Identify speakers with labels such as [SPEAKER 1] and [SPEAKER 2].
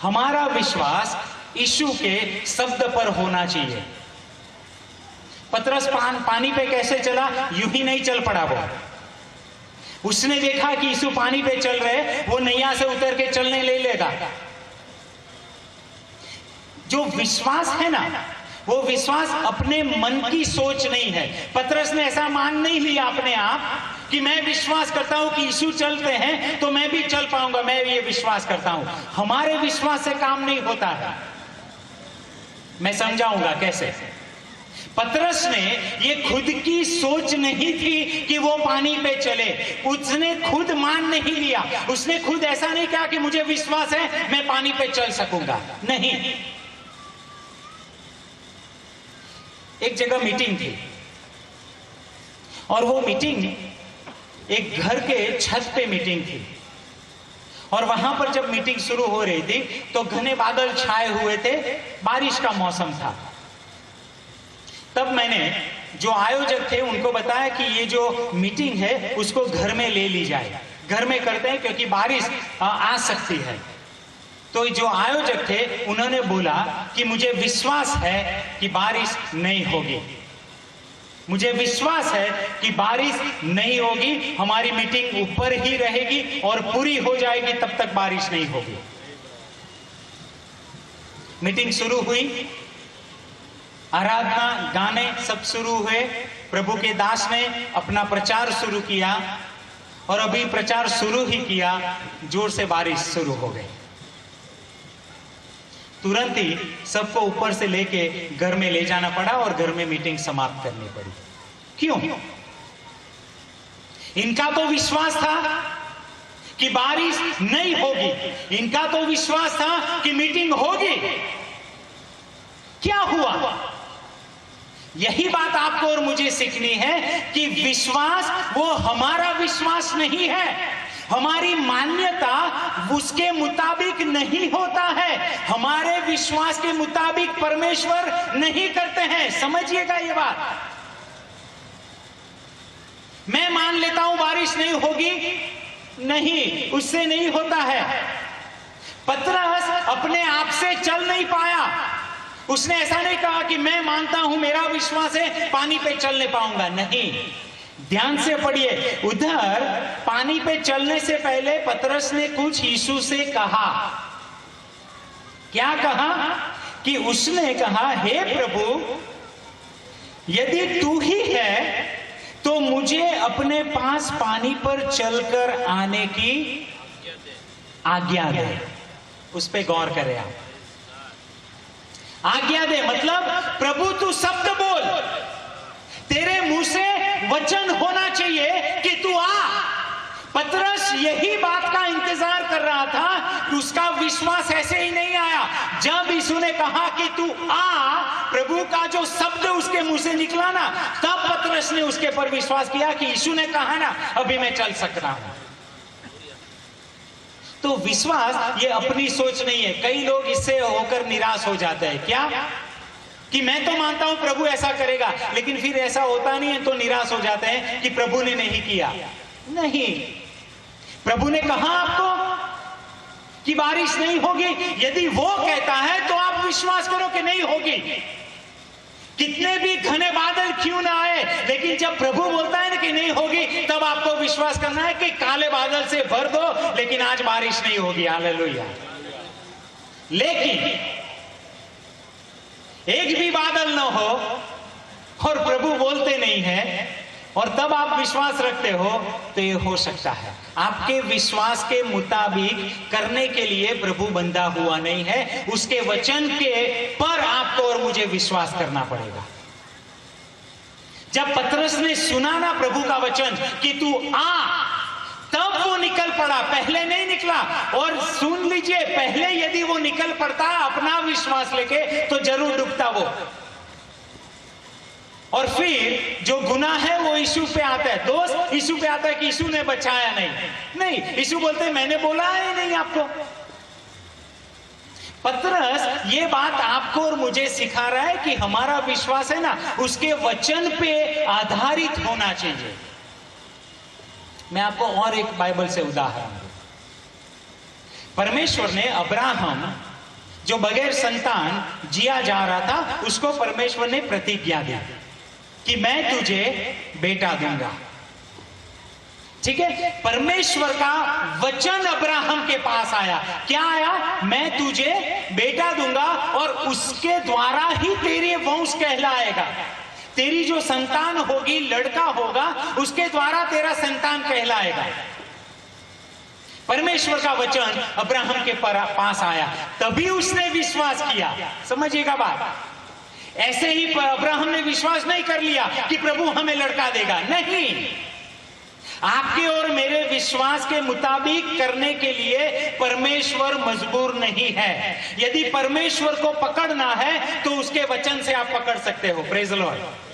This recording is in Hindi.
[SPEAKER 1] हमारा विश्वास यीशु के शब्द पर होना चाहिए। पतरस पानी पे कैसे चला? यूं ही नहीं चल पड़ा वो। उसने देखा कि यीशु पानी पे चल रहे, वो नैया से उतर के चलने ले लेगा। जो विश्वास है ना, वो विश्वास अपने मन की सोच नहीं है। पतरस ने ऐसा मान नहीं लिया अपने आप कि मैं विश्वास करता हूं कि यीशु चलते हैं तो मैं भी चल पाऊंगा, मैं ये विश्वास करता हूं। हमारे विश्वास से काम नहीं होता है। मैं समझाऊंगा कैसे। पतरस ने ये खुद की सोच नहीं थी कि वो पानी पे चले। उसने खुद मान नहीं लिया। उसने खुद ऐसा नहीं कहा कि मुझे विश्वास है मैं पानी पे चल सकूंगा। नहीं। एक जगह मीटिंग थी और वो मीटिंग एक घर के छत पे मीटिंग थी। और वहां पर जब मीटिंग शुरू हो रही थी तो घने बादल छाए हुए थे, बारिश का मौसम था। तब मैंने जो आयोजक थे उनको बताया कि ये जो मीटिंग है उसको घर में ले ली जाए, घर में करते हैं क्योंकि बारिश आ सकती है। तो जो आयोजक थे उन्होंने बोला कि मुझे विश्वास है कि बारिश नहीं होगी, मुझे विश्वास है कि बारिश नहीं होगी, हमारी मीटिंग ऊपर ही रहेगी और पूरी हो जाएगी, तब तक बारिश नहीं होगी। मीटिंग शुरू हुई, आराधना गाने सब शुरू हुए। प्रभु के दास ने अपना प्रचार शुरू किया और अभी प्रचार शुरू ही किया, जोर से बारिश शुरू हो गई। तुरंत ही सबको ऊपर से लेके घर में ले जाना पड़ा और घर में मीटिंग समाप्त करनी पड़ी। क्यों? इनका तो विश्वास था कि बारिश नहीं होगी, इनका तो विश्वास था कि मीटिंग होगी। क्या हुआ? यही बात आपको और मुझे सीखनी है कि विश्वास वो हमारा विश्वास नहीं है, हमारी मान्यता उसके मुताबिक नहीं होता है, हमारे विश्वास के मुताबिक परमेश्वर नहीं करते हैं। समझिएगा ये बात। मैं मान लेता हूं बारिश नहीं होगी, नहीं, उससे नहीं होता है। पतरस अपने आप से चल नहीं पाया। उसने ऐसा नहीं कहा कि मैं मानता हूं, मेरा विश्वास है, पानी पे चल नहीं पाऊंगा। नहीं, ध्यान से पढ़िए। उधर पानी पे चलने से पहले पतरस ने कुछ यीशु से कहा। क्या कहा? कि उसने कहा, हे प्रभु, यदि तू ही है तो मुझे अपने पास पानी पर चलकर आने की आज्ञा दे। उस पे गौर करें आप। आज्ञा दे मतलब प्रभु तू शब्द बोल, तेरे मुंह से वचन होना चाहिए कि तू आ। पतरस यही बात का इंतजार कर रहा था। उसका विश्वास ऐसे ही नहीं आया। जब यीशु ने कहा कि तू आ, प्रभु का जो शब्द उसके मुंह से निकला ना, तब पतरस ने उसके पर विश्वास किया कि यीशु ने कहा ना, अभी मैं चल सकता हूं। तो विश्वास ये अपनी सोच नहीं है। कई लोग इससे होकर निराश हो जाते हैं। क्या? कि मैं तो मानता हूं प्रभु ऐसा करेगा, लेकिन फिर ऐसा होता नहीं है तो निराश हो जाते हैं कि प्रभु ने नहीं किया। नहीं, प्रभु ने कहा आपको कि बारिश नहीं होगी। यदि वो कहता है तो आप विश्वास करो कि नहीं होगी। कितने भी घने बादल क्यों ना आए, लेकिन जब प्रभु बोलता है ना कि नहीं होगी, तब आपको विश्वास करना है कि काले बादल से भर दो, लेकिन आज बारिश नहीं होगी। हालेलुया। लेकिन एक भी बादल ना हो और प्रभु बोलते नहीं है और तब आप विश्वास रखते हो, तो ये हो सकता है। आपके विश्वास के मुताबिक करने के लिए प्रभु बंधा हुआ नहीं है। उसके वचन के पर आपको और मुझे विश्वास करना पड़ेगा। जब पतरस ने सुना ना प्रभु का वचन कि तू आ, तब वो निकल पड़ा, पहले नहीं निकला। और सुन लीजिए, पहले यदि वो निकल पड़ता अपना विश्वास लेके तो जरूर डूबता वो। और फिर जो गुनाह है वो यीशु पे आता है, दोस्त यीशु पे आता है कि यीशु ने बचाया नहीं। यीशु बोलते हैं मैंने बोला है नहीं आपको। पतरस ये बात आपको और मुझे सिखा रहा है कि हमारा विश्वास है ना, उसके वचन पे आधारित होना चाहिए। मैं आपको और एक बाइबल से उदाहरण दूं। परमेश्वर ने अब्राहम जो बगैर संतान जिया जा रहा था, उसको परमेश्वर ने प्रतिज्ञा दी कि मैं तुझे बेटा दूंगा। ठीक है, परमेश्वर का वचन अब्राहम के पास आया। क्या आया? मैं तुझे बेटा दूंगा और उसके द्वारा ही तेरे वंश कहलाएगा। तेरी जो संतान होगी, लड़का होगा, उसके द्वारा तेरा संतान कहलाएगा। परमेश्वर का वचन अब्राहम के पास आया, तभी उसने विश्वास किया। समझिएगा बात। ऐसे ही अब्राहम ने विश्वास नहीं कर लिया कि प्रभु हमें लड़का देगा। नहीं, आपके और मेरे विश्वास के मुताबिक करने के लिए परमेश्वर मजबूर नहीं है। यदि परमेश्वर को पकड़ना है तो उसके वचन से आप पकड़ सकते हो। Praise the Lord.